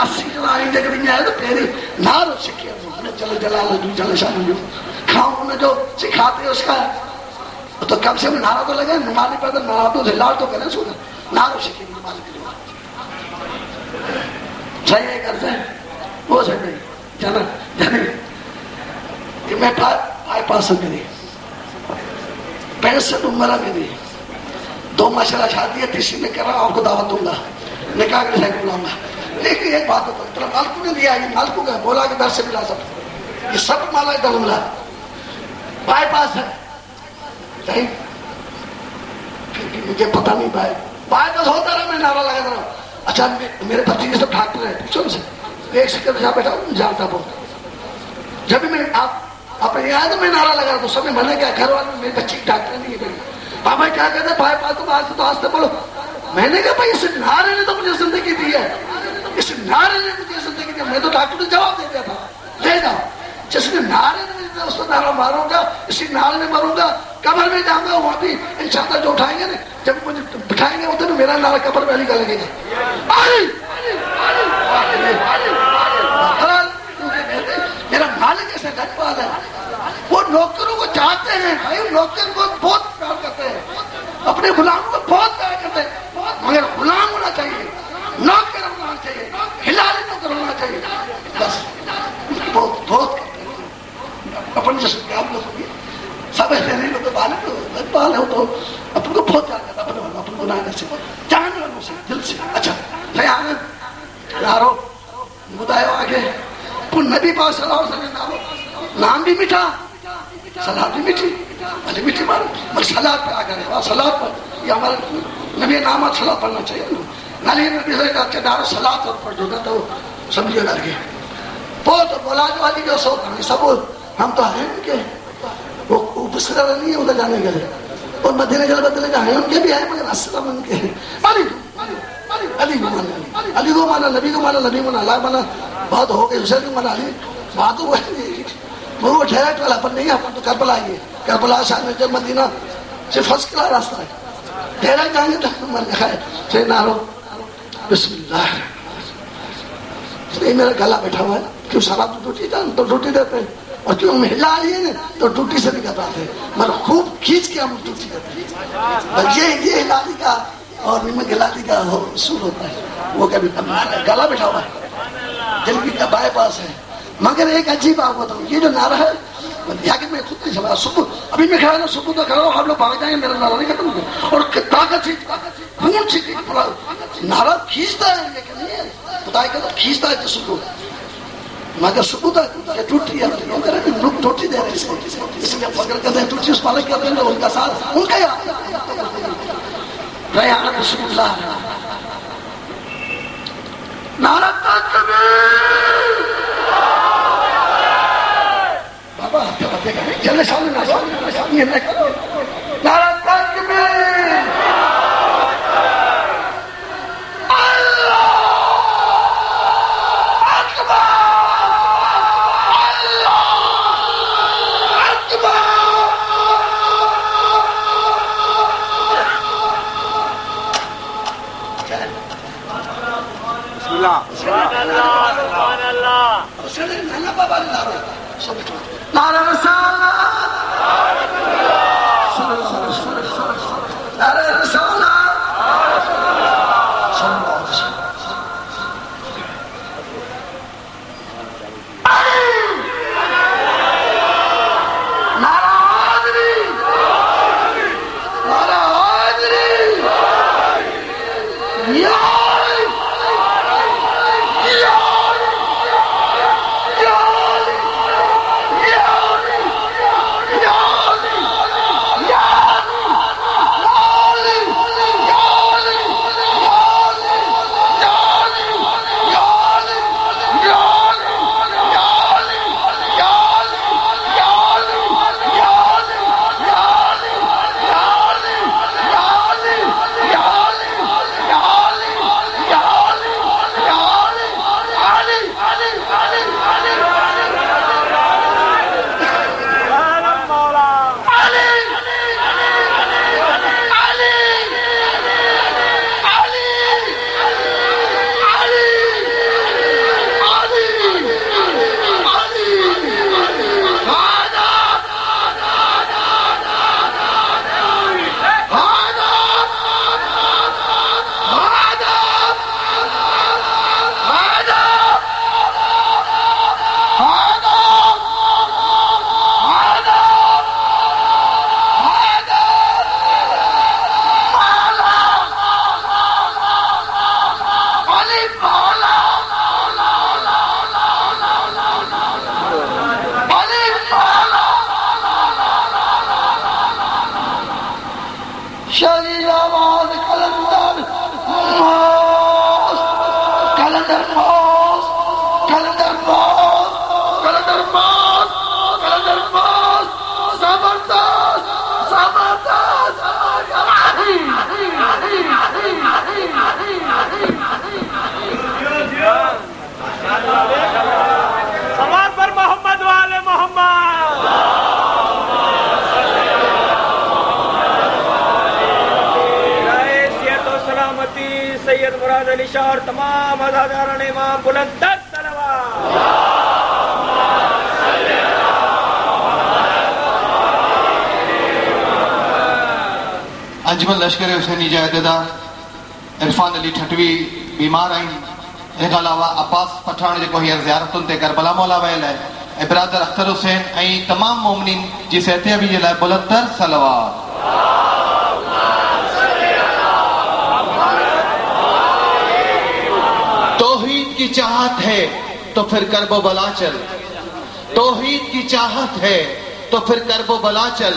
80 جنا آئیں جگہ ہے تو پیری نارو سکھیا چلے جلال جو چلے شان جو کھاؤں نے جو سکھاتے اس کا تو کم سے کم نعرہ تو لگے نمازی پر نعرہ تو ہلال تو کریں سو نعرہ سکھے نماز کے لیے صحیح کرتے ہیں وہ صحیح نہیں جانا جانے کہ میں بائی پاس کری 65 عمرہ میری 2 ماشاءاللہ شادی ہے 3 میں کر رہا ہوں آپ کو دعوت دوں گا نکاح کے ساتھ بلاؤں گا لیکن ایک بات ہوتا ہے ترا مال کو نے دیا یہ مال کو بولا کہ در سے ملا سب یہ سب مالا ادھر ملا بائی پاس ہے صحیح پھر مجھے پتہ نہیں بائی پاس ہوتا رہا میں نعرہ لگا رہا ہوں اچھا میرے بچے سب ڈاکٹر ہیں پوچھو سے ایک سیکنڈ جہاں بیٹھا ہوں جانتا بہت جب بھی میں آپ اپنے یاد میں نعرہ لگا رہا تو سب نے منع کیا گھر والے میری بچی ڈاکٹر نہیں ہے پاپا کیا کہتے ہیں بھائی پاس تو آج تو آج بولو میں نے کہا بھائی اس نعرے نے تو مجھے زندگی دی ہے اس نعرے نے مجھے زندگی دی میں تو ڈاکٹر کو جواب دے دیا تھا لے جاؤ جس نے نعرے نے مجھے اس کو نعرہ ماروں گا اسی نعرے میں مروں گا قبر میں جاؤں گا وہاں بھی انشاءاللہ جو اٹھائیں گے نا جب مجھے بٹھائیں گے ادھر میرا نعرہ قبر میں علی کا لگے گا میرا مالک ایسا گھٹ پال ہے وہ نوکروں کو چاہتے ہیں بھائی نوکر کو بہت پیار کرتے ہیں اپنے غلاموں کو بہت پیار کرتے ہیں مگر غلام ہونا چاہیے نوکر ہونا چاہیے ہلالی نوکر ہونا چاہیے بس بہت بہت اپنے جسم کے آپ لوگ سب ایسے نہیں لوگ بال ہو تو اپن کو بہت پیار کرتا اپن کو نہ سے جان والوں سے دل سے اچھا یارو بداؤ آگے نبی پاک صلی اللہ علیہ وسلم نام بھی میٹھا سلاد بھی میٹھی بھلے میٹھی مارو بس سلاد پہ آ گئے سلاد پر یہ ہمارے نبی نامات سلاد پڑھنا چاہیے نالی نبی سے کہا کہ ڈارو سلاد اور پڑھ دو گا تو سمجھے ڈر گئے بہت بولا جو والی جو سو سب ہم تو ہیں ان کے وہ بسرا نہیں ہے ادھر جانے کے لیے اور مدینے کے بدلے جائیں ان کے بھی ہیں مگر اسلام ان کے ہیں علی کو مانا علی کو مانا نبی کو مانا نبی مانا اللہ مانا بہت ہو گئی حسین کو مانا علی بات ہوا وہ ٹھہرا والا پر نہیں اپن تو کربلا آئیے کربلا شاہ جب مدینہ سے فرسٹ کلاس راستہ ہے ٹھہرا جائیں گے تو من لکھا ہے سے نارو بسم اللہ یہ میرا گلا بیٹھا ہوا ہے کیوں سارا تو ڈوٹی جان تو ڈوٹی دیتے ہیں اور کیوں ہم ہلا لیے نا تو ڈوٹی سے نہیں کر پاتے مگر خوب کھینچ کے ہم ڈوٹی کرتے ہیں یہ ہلالی کا اور نمک ہلالی کا اصول ہوتا ہے وہ کبھی گلا بیٹھا ہوا ہے دل کی بائی پاس ہے مگر ایک عجیب بات بتاؤں یہ جو نعرہ ہے کہ میں خود نہیں سمجھا صبح ابھی میں کھڑا نا صبح تو کھڑا ہوں آپ لوگ بھاگ جائیں میرا نعرہ نہیں ختم ہوگا اور طاقت سے خون سے نعرہ کھینچتا ہے لیکن نہیں ہے خدا کہ کھینچتا ہے جسم کو مگر صبح تک ٹوٹی ہے لوگ ٹوٹی دے رہے ہیں اس لیے فکر کرتے ہیں ٹوٹی اس مالک کرتے ہیں ان کا ساتھ ان کا ریحان رسول اللہ نعرہ تکبیر بابا چلے سامنے نعرہ تکبیر اللہ اکبر اللہ اکبر سبحان اللہ سبحان اللہ نانا بابا نعرہ رسالت نعرہ رسالت کلندر موس کلندر موس کلندر موس کلندر موس زبردست زبردست سوال پر محمد والے محمد صحت و سلامتی سید مراد علی شاہ اور تمام ازاداران امام بلند تک صلوات. انجمن لشکر حسینی جائیدادہ عرفان علی ٹھٹوی بیمار آئیں. ان کے علاوہ عباس پٹھان جو ہی زیارتن تے کربلا مولا ویل ہے. برادر اختر حسین ای تمام مومنین جی صحت ابھی جی لائے بلند تر صلوات. توحید کی چاہت ہے تو پھر کرب و بلا چل. توحید کی چاہت ہے تو پھر کرب و بلا چل.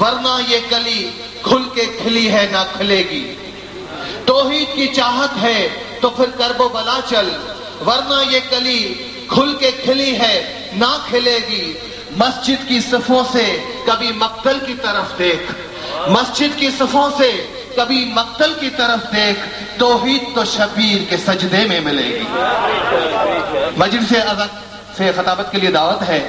ورنہ یہ کلی کھل کے کھلی ہے نہ کھلے گی. توحید کی چاہت ہے تو پھر کرب و بلا چل. ورنہ یہ کلی کھل کے کھلی ہے نہ کھلے گی. مسجد کی صفوں سے کبھی مقتل کی طرف دیکھ. مسجد کی صفوں سے کبھی مقتل کی طرف دیکھ. توحید تو شبیر کے سجدے میں ملے گی. مجلس ازاد سے خطابت کے لیے دعوت ہے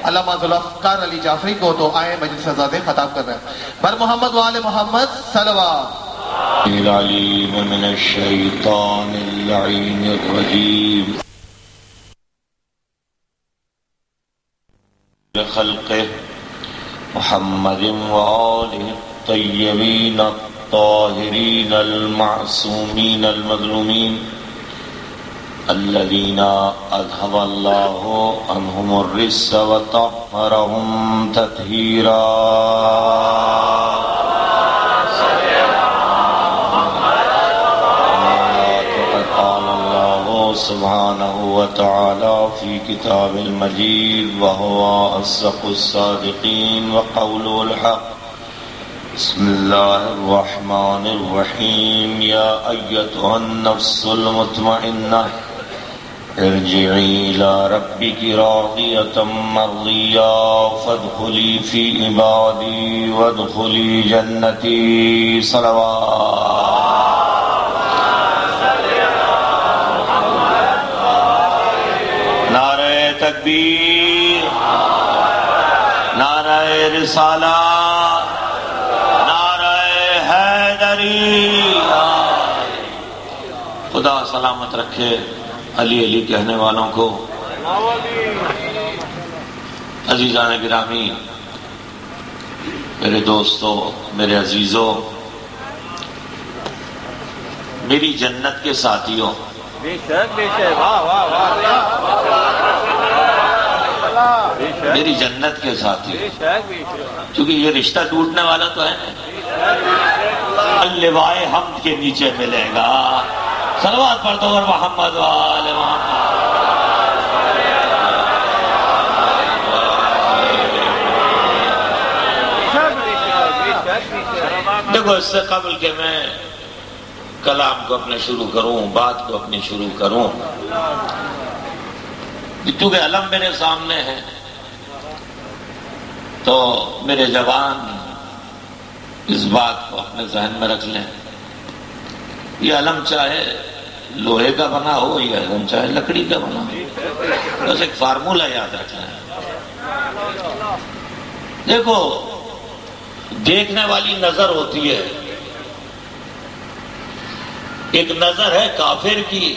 علامہ ذوالفقار علی جعفری کو. تو آئے مجلس ازاد خطاب کر رہے ہیں. بر محمد وآل محمد صلوات. العلیم من الشیطان اللعین الرجیم خلقه محمد وآلہ الطیبین الطاہرین المعصومین المظلومین الذین اذهب اللہ عنہم الرجس وطہرہم تطہیرا. سبحانہ وتعالی فی کتاب المجید وهو اصدق الصادقین وقوله الحق. بسم اللہ الرحمن الرحیم. یا ایتها النفس المطمئنہ ارجعی الى ربک راضیۃ مرضیہ فادخلی فی عبادی وادخلی جنتی. صلوات. تکبیر. نعرہ رسالت. نعرہ حیدری. خدا سلامت رکھے علی علی کہنے والوں کو. عزیزان گرامی، میرے دوستوں، میرے عزیزوں، میری جنت کے ساتھیوں، میری جنت کے ساتھی، کیونکہ یہ رشتہ ٹوٹنے والا تو ہے اللوائے حمد کے نیچے ملے گا. صلوات پڑھ دو اور محمد وآل محمد. دیکھو، اس سے قبل کہ میں کلام کو اپنے شروع کروں، بات کو اپنی شروع کروں، کیونکہ علم میرے سامنے ہے، تو میرے جوان اس بات کو اپنے ذہن میں رکھ لیں. یہ علم چاہے لوہے کا بنا ہو یا علم چاہے لکڑی کا بنا ہو، بس ایک فارمولہ یاد رکھ لیں. دیکھو، دیکھنے والی نظر ہوتی ہے، ایک نظر ہے کافر کی،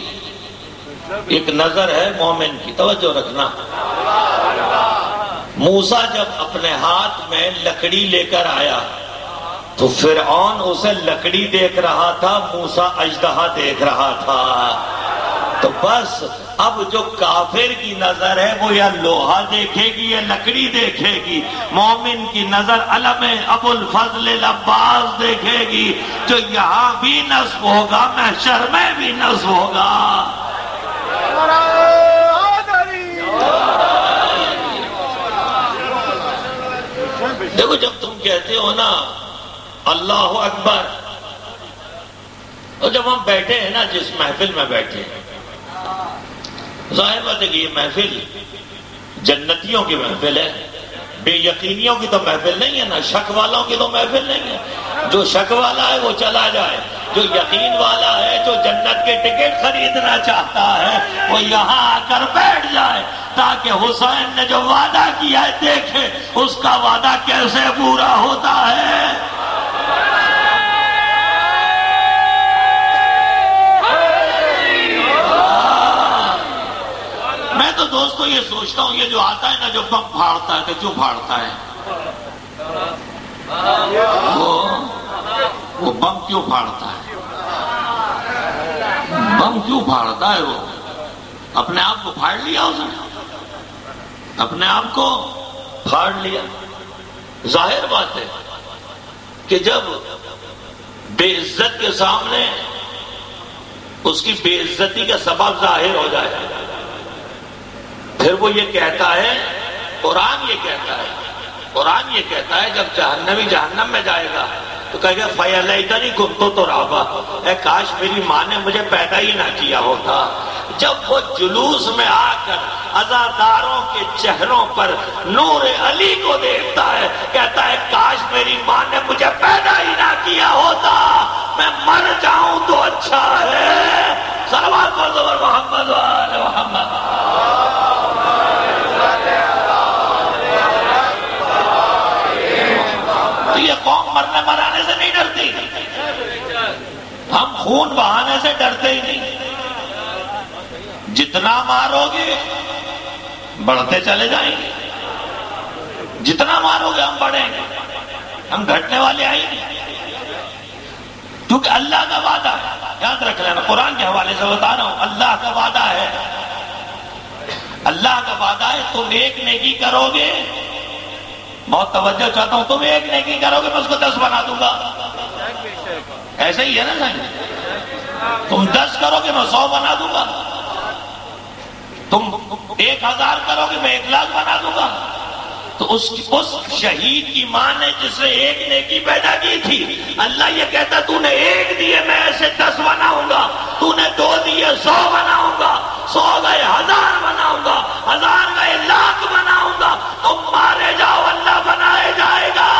ایک نظر ہے مومن کی. توجہ رکھنا. موسیٰ جب اپنے ہاتھ میں لکڑی لے کر آیا تو فرعون اسے لکڑی دیکھ رہا تھا، موسیٰ اژدہا دیکھ رہا تھا. تو بس اب جو کافر کی نظر ہے وہ یا لوہا دیکھے گی یا لکڑی دیکھے گی. مومن کی نظر علم ابو الفضل العباس دیکھے گی، جو یہاں بھی نصب ہوگا محشر میں بھی نصب ہوگا. دیکھو، جب تم کہتے ہو نا اللہ اکبر، اور جب ہم بیٹھے ہیں نا جس محفل میں بیٹھے ہیں، ظاہر بات ہے کہ یہ محفل جنتیوں کی محفل ہے، بے یقینیوں کی تو محفل نہیں ہے، نہ شک والوں کی تو محفل نہیں ہے۔ جو شک والا ہے وہ چلا جائے، جو یقین والا ہے، جو جنت کے ٹکٹ خریدنا چاہتا ہے وہ یہاں آ کر بیٹھ جائے تاکہ حسین نے جو وعدہ کیا ہے دیکھے اس کا وعدہ کیسے پورا ہوتا ہے۔ میں تو دوستو یہ سوچتا ہوں، یہ جو آتا ہے نا جو بم پھاڑتا ہے، تو کیوں پھاڑتا ہے؟ وہ بم کیوں پھاڑتا ہے؟ بم کیوں پھاڑتا ہے؟ وہ اپنے آپ کو پھاڑ لیا اس نے، اپنے آپ کو پھاڑ لیا۔ ظاہر بات ہے کہ جب بے عزت کے سامنے اس کی بے عزتی کا سبب ظاہر ہو جائے، پھر وہ یہ کہتا ہے، قرآن یہ کہتا ہے، قرآن یہ کہتا ہے جب جہنمی جہنم میں جائے گا تو کہے گا فَيَلَيْتَنِي كُنتُ تُرَابًا، اے کاش میری ماں نے مجھے پیدا ہی نہ کیا ہوتا۔ جب وہ جلوس میں آ کر عزاداروں کے چہروں پر نور علی کو دیکھتا ہے، کہتا ہے کاش میری ماں نے مجھے پیدا ہی نہ کیا ہوتا، میں مر جاؤں تو اچھا ہے۔ صلوات پر محمد و آل محمد۔ تو یہ قوم مرنے مرانے سے نہیں ڈرتی، ہم خون بہانے سے ڈرتے ہی نہیں۔ جتنا مارو گے بڑھتے چلے جائیں گے، جتنا مارو گے ہم بڑھیں گے، ہم گھٹنے والے آئیں گے، کیونکہ اللہ کا وعدہ ہے۔ یاد رکھ لینا، قرآن کے حوالے سے بتا رہا ہوں، اللہ کا وعدہ ہے، اللہ کا وعدہ ہے تم ایک نیکی کرو گے، بہت توجہ چاہتا ہوں، تم ایک نیکی کرو گے میں اس کو 10 بنا دوں گا، ایسے ہی ہے نا صحیح؟ تم 10 کرو گے میں 100 بنا دوں گا، تم 1000 کرو گے میں 1,00,000 بنا دوں گا۔ تو اس شہید کی ماں نے جس نے ایک نیکی پیدا کی تھی، اللہ یہ کہتا تو نے 1 دیے میں ایسے 10 بناؤں گا، تو نے 2 دیے 100 بناؤں گا، 100 گئے 1000 بناؤں گا، 1000 گئے 1,00,000 بناؤں گا، تم مارے جاؤ اللہ بنائے جائے گا۔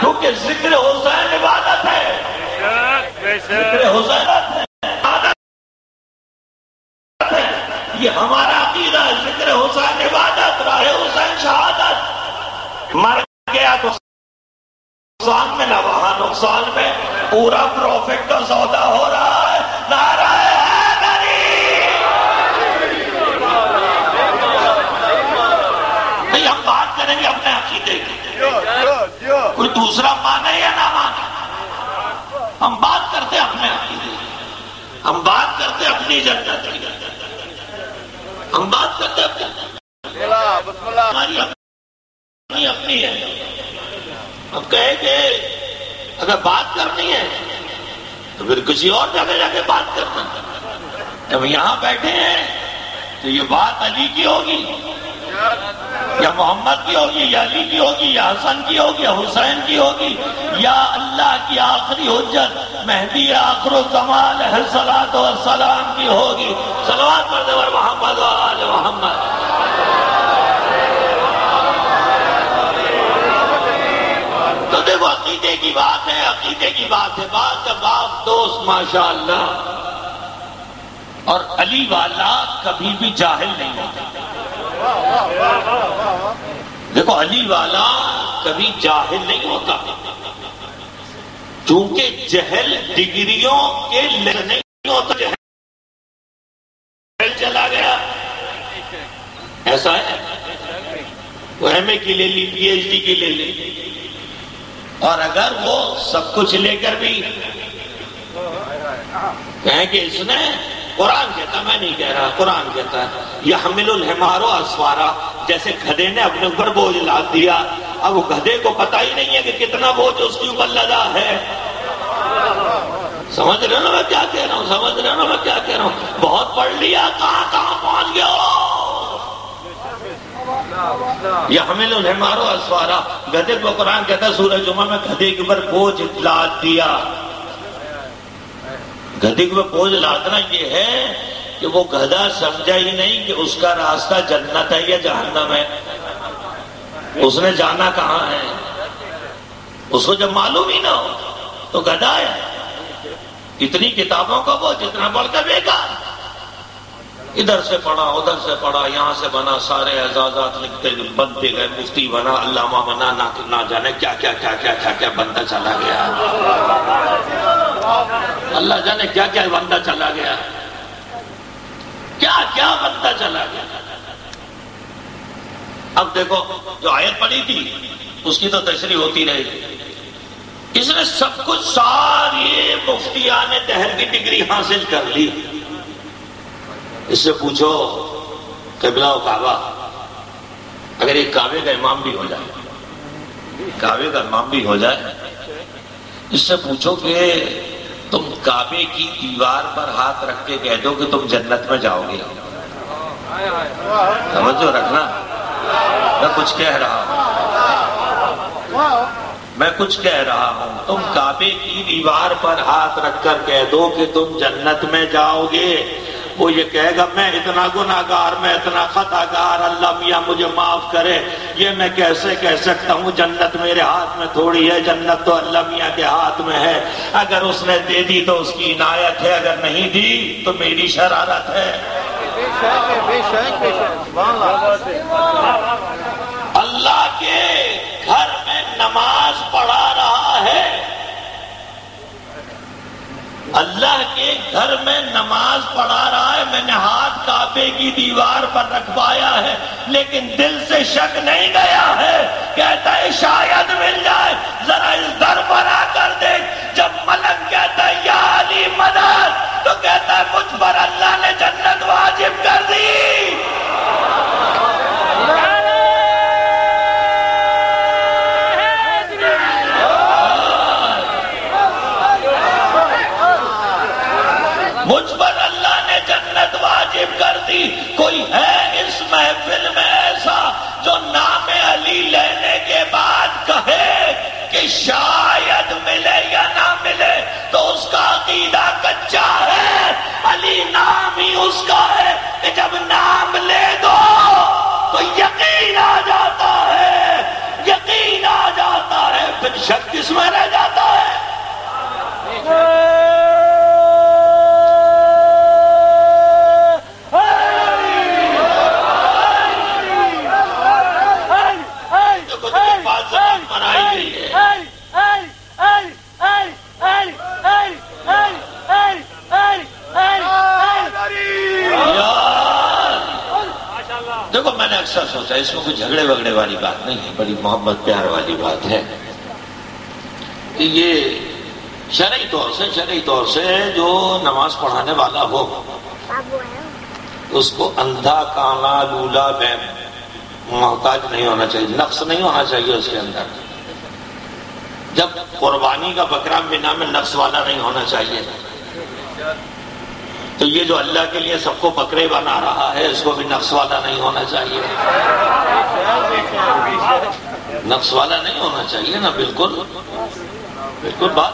کیونکہ ذکر حسین عبادت ہے، ذکر حسین عبادت ہے، یہ ہمارا عقیدہ ہے، ذکر حسین عبادت، راہ حسین شہادت۔ مر گیا تو نقصان میں نہ وہاں نقصان میں، پورا پروفٹ کا سودا ہو رہا ہے۔ نعرہ حیدری، نہیں ہم بات کریں گے اپنے عقیدے کی، کوئی دوسرا مانے یا نہ مانے، ہم بات کرتے اپنے عقیدے، ہم بات کرتے اپنی جنت کی، ہم بات کرتے ہماری اپنی ہے۔ اب کہے کہ اگر بات کرنی ہے تو پھر کسی اور جگہ جا کے بات کرنا، جب یہاں بیٹھے ہیں تو یہ بات علی کی ہوگی یا محمد کی ہوگی یا علی کی ہوگی یا حسن کی ہوگی یا حسین کی ہوگی یا اللہ کی آخری حجت مہدی آخر الزمان علیہ الصلوۃ والسلام کی ہوگی۔ صلوات پڑھتے ہوئے محمد و آل محمد۔ تو دیکھو عقیدے کی بات ہے، عقیدے کی بات ہے، بات جب آپ دوست ماشاءاللہ، اور علی والا کبھی بھی جاہل نہیں ہوتا۔ دیکھو علی والا کبھی جاہل نہیں ہوتا، چونکہ جہل ڈگریوں کے لیے نہیں ہوتا، جہل چلا گیا ایسا ہے، وہ ایم اے کی لے لی، پی ایچ ڈی کی لے لی، اور اگر وہ سب کچھ لے کر بھی کہیں کہ اس نے، قرآن کہتا، میں نہیں کہہ رہا، قرآن کہتا ہے یحمل الحمار اسفارا، جیسے گدھے نے اپنے اوپر بوجھ لاد دیا، اب وہ گدھے کو پتا ہی نہیں ہے کہ کتنا بوجھ اس کے اوپر لدا ہے۔ سمجھ رہے ہو نا میں کیا کہہ رہا ہوں؟ سمجھ رہے ہو نا میں کیا کہہ رہا ہوں؟ بہت پڑھ لیا، کہاں کہاں پہنچ گیا ہو؟ یحمل الحمار اسفارا، گدھے کو قرآن کہتا ہے سورہ جمعہ میں گدھے کے اوپر بوجھ لاد دیا. گدھے کے اوپر بوجھ لادنا یہ ہے کہ وہ گدھا سمجھا ہی نہیں کہ اس کا راستہ جنت ہے یا جہنم ہے. اس نے جانا کہاں ہے؟ اس کو جب معلوم ہی نہ ہو تو گدھا ہے. اتنی کتابوں کا وہ جتنا پڑھ کر بیکار. ادھر سے پڑھا ادھر سے پڑھا یہاں سے بنا، سارے اعزازات لکھتے بنتے گئے، مفتی بنا، علامہ بنا، نہ جانے کیا کیا کیا کیا کیا کیا بنتا چلا گیا. اللہ جانے کیا کیا بنتا چلا گیا، کیا کیا بنتا چلا گیا. اب دیکھو جو آیت پڑھی تھی اس کی تو تشریح ہوتی رہی. اس نے سب کچھ ساری مفتیان دہر کی ڈگری حاصل کر لی. اس سے پوچھو قبلہ و کعبہ، اگر ایک کعبے کا امام بھی ہو جائے، کعبے کا امام بھی ہو جائے، اس سے پوچھو کہ تم کعبے کی دیوار پر ہاتھ رکھ کے کہہ دو کہ تم جنت میں جاؤ گے. توجہ رکھنا، میں کچھ کہہ رہا ہوں، میں کچھ کہہ رہا ہوں. تم کعبے کی دیوار پر ہاتھ رکھ کر کہہ دو کہ تم جنت میں جاؤ گے. وہ یہ کہے گا میں اتنا گناہگار، میں اتنا خطا کار، اللہ میاں مجھے معاف کرے. یہ میں کیسے کہہ سکتا ہوں؟ جنت میرے ہاتھ میں تھوڑی ہے، جنت تو اللہ میاں کے ہاتھ میں ہے. اگر اس نے دے دی تو اس کی عنایت ہے، اگر نہیں دی تو میری شرارت ہے. اللہ کے گھر میں نماز پڑھا رہا ہے، اللہ کے گھر میں نماز پڑھا رہا ہے. میں نے ہاتھ کعبے کی دیوار پر رکھوایا ہے لیکن دل سے شک نہیں گیا ہے. کہتا ہے شاید مل جائے، ذرا اس در پر آ کر دیکھ. جب ملک کہتا ہے یا علی مدد، تو کہتا ہے مجھ پر اللہ نے جنت واجب کر دی. مجھ پر اللہ نے جنت واجب کر دی. کوئی ہے اس محفل میں ایسا جو نام علی لینے کے بعد کہے کہ شاید ملے یا نہ ملے تو اس کا عقیدہ کچا ہے؟ علی نام ہی اس کا ہے کہ جب نام لے دو تو یقین آ جاتا ہے، یقین آ جاتا ہے. پھر شک کس میں رہ جاتا ہے؟ دیکھو میں نے اکثر سوچا اس میں کوئی جھگڑے وگڑے والی بات نہیں ہے، بڑی محبت پیار والی بات ہے کہ یہ شرعی طور سے جو نماز پڑھانے والا ہو اس کو اندھا کانا لولا بے محتاج نہیں ہونا چاہیے، نقص نہیں ہونا چاہیے اس کے اندر. جب قربانی کا بکرا بنا میں نقص والا نہیں ہونا چاہیے، تو یہ جو اللہ کے لیے سب کو بکرے بنا رہا ہے اس کو بھی نقص والا نہیں ہونا چاہیے. نقص والا نہیں ہونا چاہیے نا. بالکل بالکل بات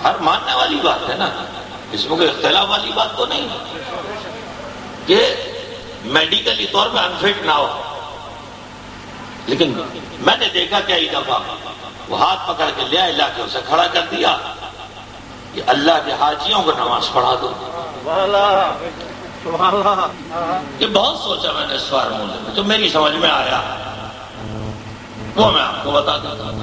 ہر ماننے والی بات ہے نا، اس میں کوئی اختلاف والی بات تو نہیں کہ میڈیکلی طور پہ انفٹ نہ ہو. لیکن میں نے دیکھا کئی دفعہ وہ ہاتھ پکڑ کے لے آئے، لا کے اسے کھڑا کر دیا کہ اللہ کے حاجیوں کو نماز پڑھا دو. یہ بہت سوچا میں نے اس فارمولے میں، تو میری سمجھ میں آیا وہ میں آپ کو بتا دیتا ہوں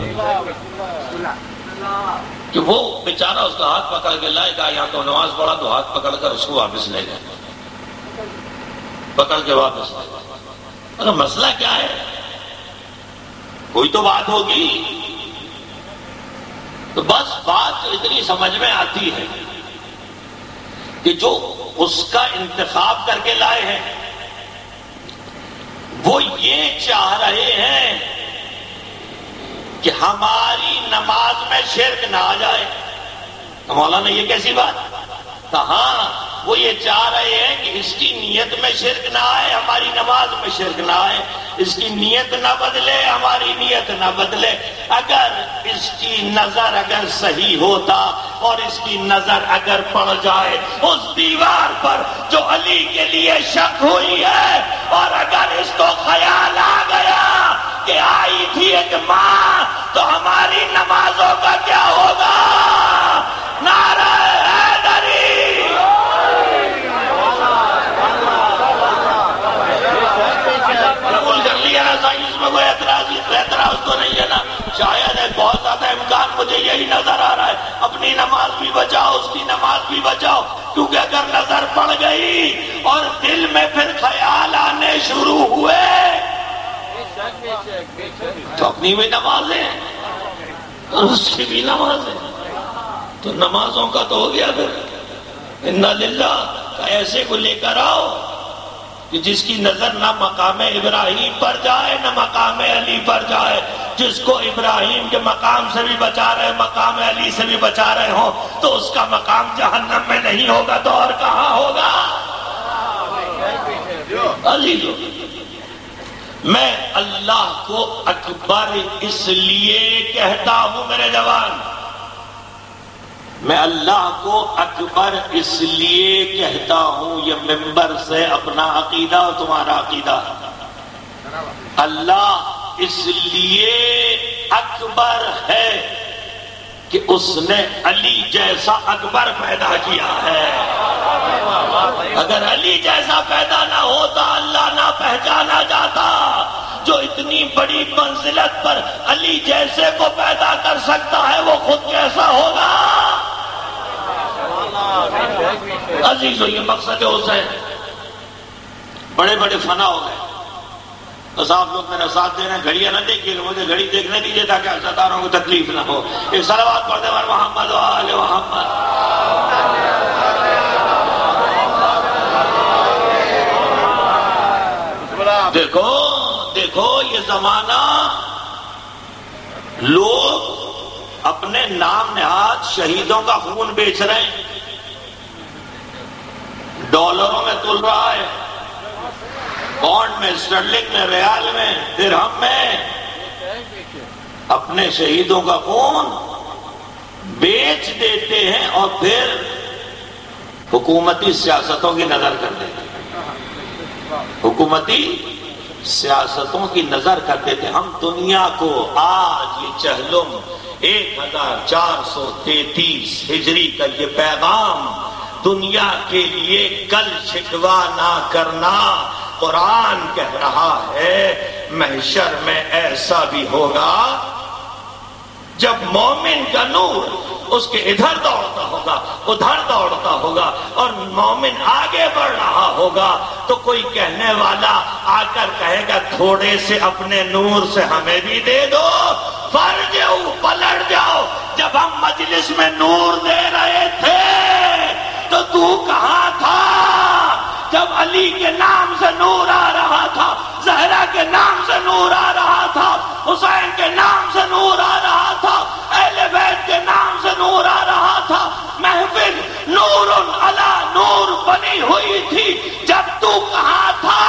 کہ وہ بیچارہ اس کا ہاتھ پکڑ کے لائے گا یہاں تو نماز پڑھا، تو ہاتھ پکڑ کر اس کو واپس لے گئے، پکڑ کے واپس لے گئے. اگر مسئلہ کیا ہے؟ کوئی تو بات ہوگی. تو بس بات اتنی سمجھ میں آتی ہے کہ جو اس کا انتخاب کر کے لائے ہیں وہ یہ چاہ رہے ہیں کہ ہماری نماز میں شرک نہ آ جائے. مولانا یہ کیسی بات؟ ہاں وہ یہ چاہ رہے ہیں کہ اس کی نیت میں شرک نہ آئے، ہماری نماز میں شرک نہ آئے، اس کی نیت نہ بدلے، ہماری نیت نہ بدلے۔ اگر اس کی نظر اگر صحیح ہوتا اور اس کی نظر اگر پڑ جائے اس دیوار پر جو علی کے لیے شک ہوئی ہے، اور اگر اس کو خیال آ گیا کہ آئی تھی ایک ماں، تو ہماری نمازوں کا کیا ہوگا؟ نعرہ حیدری! قبول کر لیا نا سائنس میں کوئی اعتراض تو نہیں ہے نا؟ شاید ہے بہت زیادہ امکان مجھے یہی نظر آ رہا ہے، اپنی نماز بھی بچاؤ، اس کی نماز بھی بچاؤ، کیونکہ اگر نظر پڑ گئی اور دل میں پھر خیال آنے شروع ہوئے تو اپنی بھی نمازیں اور اس کی بھی نمازیں، تو نمازوں کا تو ہو گیا پھر انا للہ کا ایسے کو لے کر آؤ کہ جس کی نظر نہ مقام ابراہیم پر جائے نہ مقام علی پر جائے، جس کو ابراہیم کے مقام سے بھی بچا رہے مقام علی سے بھی بچا رہے ہوں، تو اس کا مقام جہنم میں نہیں ہوگا تو اور کہاں ہوگا؟ عزیزو، میں اللہ کو اکبر اس لیے کہتا ہوں میرے جوان، میں اللہ کو اکبر اس لیے کہتا ہوں، یہ ممبر سے اپنا عقیدہ اور تمہارا عقیدہ، اللہ اس لیے اکبر ہے کہ اس نے علی جیسا اکبر پیدا کیا ہے۔ اگر علی جیسا پیدا نہ ہوتا اللہ نہ پہچانا جاتا، جو اتنی بڑی منزلت پر علی جیسے کو پیدا کر سکتا ہے وہ خود کیسا ہوگا؟ عزیزو، یہ مقصد حسین، بڑے بڑے فنا ہو گئے، بس آپ لوگ میرا ساتھ دینا، گھڑیاں نہ دیکھیے، مجھے گھڑی دیکھنے دیجیے تاکہ ستاروں کو تکلیف نہ ہو۔ ایک صلوات پڑھتے ہیں محمد و آل محمد۔ دیکھو دیکھو یہ زمانہ، لوگ اپنے نام نہاد شہیدوں کا خون بیچ رہے ہیں، ڈالروں میں تل رہا ہے، پاؤنڈ میں، اسٹرلنگ میں، ریال میں، درہم میں، اپنے شہیدوں کا خون بیچ دیتے ہیں اور پھر حکومتی سیاستوں کی نظر کر دیتے ہیں، حکومتی سیاستوں کی نظر کر دیتے ہیں۔ ہم دنیا کو آج یہ چہلم 1433 ہجری کا یہ پیغام دنیا کے لیے کل شکوہ نہ کرنا، قرآن کہہ رہا ہے محشر میں ایسا بھی ہوگا جب مومن کا نور اس کے ادھر دوڑتا ہوگا ادھر دوڑتا ہوگا اور مومن آگے بڑھ رہا ہوگا تو کوئی کہنے والا آ کر کہے گا تھوڑے سے اپنے نور سے ہمیں بھی دے دو، فرجعو، پلٹ جاؤ، جب ہم مجلس میں نور دے رہے تھے تو تو کہاں تھا؟ جب علی کے نام سے نور آ رہا تھا، زہرا کے نام سے نور آ رہا تھا، حسین کے نام سے نور آ رہا تھا، اہل بیت کے نام سے نور آ رہا تھا، محفل نور علی نور بنی ہوئی تھی، جب تو کہاں تھا؟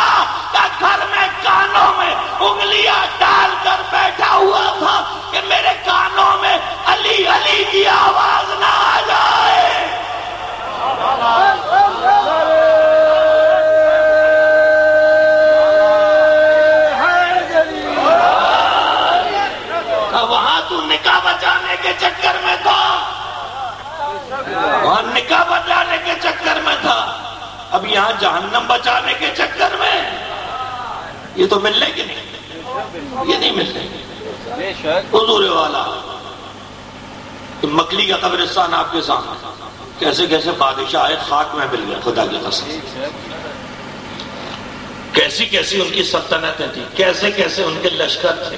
کیا گھر میں کانوں میں انگلیاں ڈال کر بیٹھا ہوا تھا کہ میرے کانوں میں علی علی کی آواز نہ آ جائے؟ وہاں تو نکاح بچانے کے چکر میں تھا، وہاں نکاح بچانے کے چکر میں تھا، اب یہاں جہنم بچانے کے چکر میں۔ یہ تو مل رہے کہ نہیں؟ یہ نہیں مل رہے۔ حضور والا مکلی کا قبرستان آپ کے سامنے، کیسے کیسے بادشاہ آئے، خاک میں مل گیا، خدا کی قسم، کیسی کیسی ان کی سلطنتیں تھی، کیسے کیسے ان کے لشکر تھے۔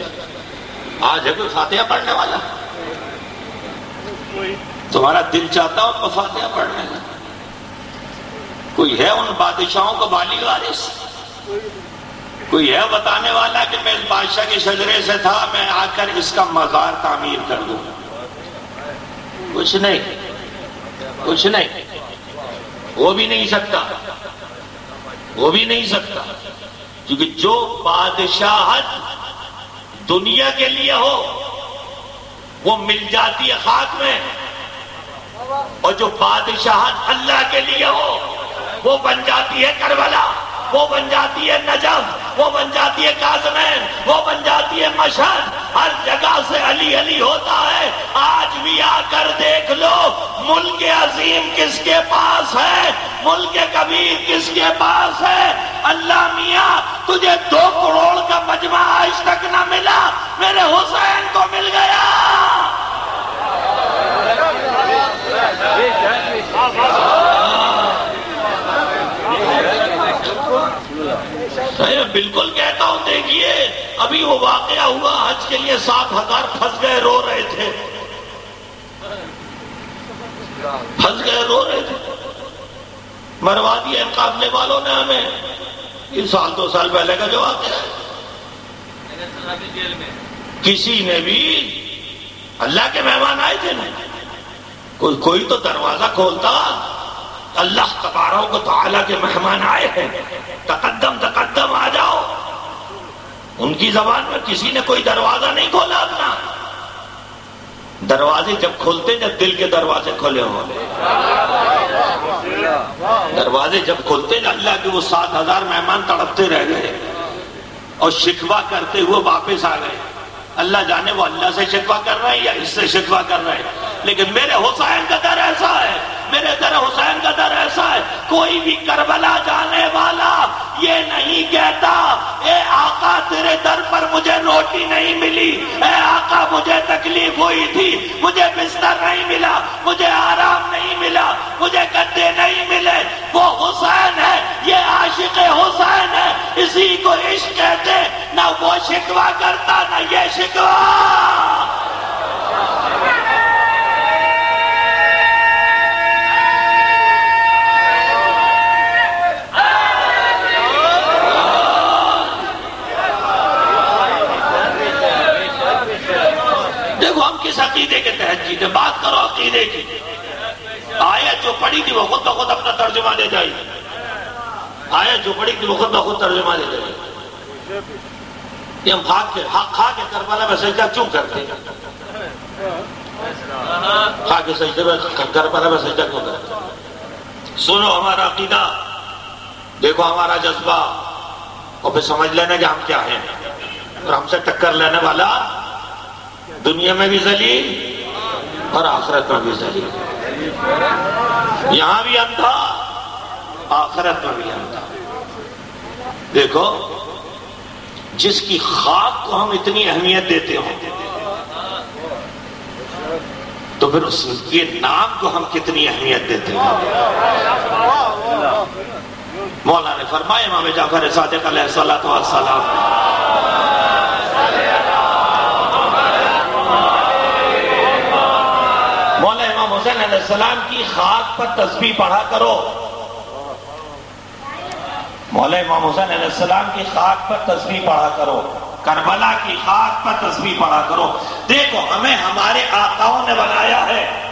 آج ہے کوئی فاتحہ پڑھنے والا؟ تمہارا دل چاہتا ہو فاتحہ پڑھنے کا؟ کوئی ہے ان بادشاہوں کو بالی وارث؟ کوئی ہے بتانے والا کہ میں اس بادشاہ کے شجرے سے تھا، میں آ کر اس کا مزار تعمیر کر دوں؟ کچھ نہیں، کچھ نہیں۔ وہ بھی نہیں سکتا، وہ بھی نہیں سکتا، کیونکہ جو بادشاہت دنیا کے لیے ہو وہ مل جاتی ہے خاک میں، اور جو بادشاہت اللہ کے لیے ہو وہ بن جاتی ہے کربلا، وہ بن جاتی ہے نجف، وہ بن جاتی ہے کاظمین، وہ بن جاتی ہے مشہد، ہر جگہ سے علی علی ہوتا ہے۔ آج بھی آ کر دیکھ لو ملک عظیم کس کے پاس ہے، ملک کبیر کس کے پاس ہے۔ اللہ میاں تجھے 2 کروڑ کا مجمع آج تک نہ ملا، میرے حسین کو مل گیا۔ میں بالکل کہتا ہوں، دیکھیے ابھی وہ واقعہ ہوا، حج کے لیے 7,000 پھنس گئے، رو رہے تھے، پھنس گئے رو رہے تھے، مروا دیا قافلے والوں نے ہمیں۔ یہ 1-2 سال پہلے کا جو واقعہ ہے، کسی نے بھی، اللہ کے مہمان آئے تھے نا، کوئی تو دروازہ کھولتا، اللہ تبارک و تعالی کے مہمان آئے ہیں، تقدم تقدم آ جاؤ۔ ان کی زبان میں کسی نے کوئی دروازہ نہیں کھولا اپنا۔ دروازے جب کھولتے جب دل کے دروازے کھولے ہوں، دروازے جب کھولتے اللہ کے وہ 7,000 مہمان تڑپتے رہ گئے اور شکوہ کرتے ہوئے واپس آ گئے۔ اللہ جانے وہ اللہ سے شکوہ کر رہے ہیں یا اس سے شکوہ کر رہے ہیں، لیکن میرے حسین کا در ایسا ہے، میرے در حسین کا در ایسا ہے، کوئی بھی کربلا جانے والا یہ نہیں کہتا اے آقا تیرے در پر مجھے روٹی نہیں ملی، اے آقا مجھے تکلیف ہوئی تھی، مجھے بستر نہیں ملا، مجھے آرام نہیں ملا، مجھے گدے نہیں ملے۔ وہ حسین ہے، یہ عاشق حسین ہے، اسی کو عشق کہتے۔ نہ وہ شکوہ کرتا نہ یہ شکوہ۔ دیکھو ہم کس عقیدے کے تحت جیتے، بات کرو عقیدے کی۔ آیت جو پڑھی تھی وہ خود بخود اپنا ترجمہ دے جائے، آیت جو پڑھی تھی وہ خود بخود ترجمہ دے جائے۔ یہ ہم کھا کے کربلا میں سجدہ کیوں کرتے؟ کھا کے سجدے میں کربلا میں سجدہ کیوں کرتے؟ سنو ہمارا عقیدہ، دیکھو ہمارا جذبہ، اور پھر سمجھ لینا کہ ہم کیا ہیں۔ اور ہم سے ٹکر لینے والا دنیا میں بھی ذلیل اور آخرت میں بھی ذلیل، یہاں بھی ہم تھا، آخرت میں بھی ہم تھا۔ دیکھو جس کی خاک کو ہم اتنی اہمیت دیتے ہوں تو پھر اس کے نام کو ہم کتنی اہمیت دیتے ہیں۔ مولا نے فرمایا، امام جعفر صادق علیہ الصلوۃ والسلام، مولا امام حسین علیہ السلام کی خاک پر تسبیح پڑھا کرو، مولا امام حسین علیہ السلام کی خاک پر تسبیح پڑھا کرو، کربلا کی خاک پر تسبیح پڑھا کرو۔ دیکھو ہمیں ہمارے آقاؤں نے بنایا ہے،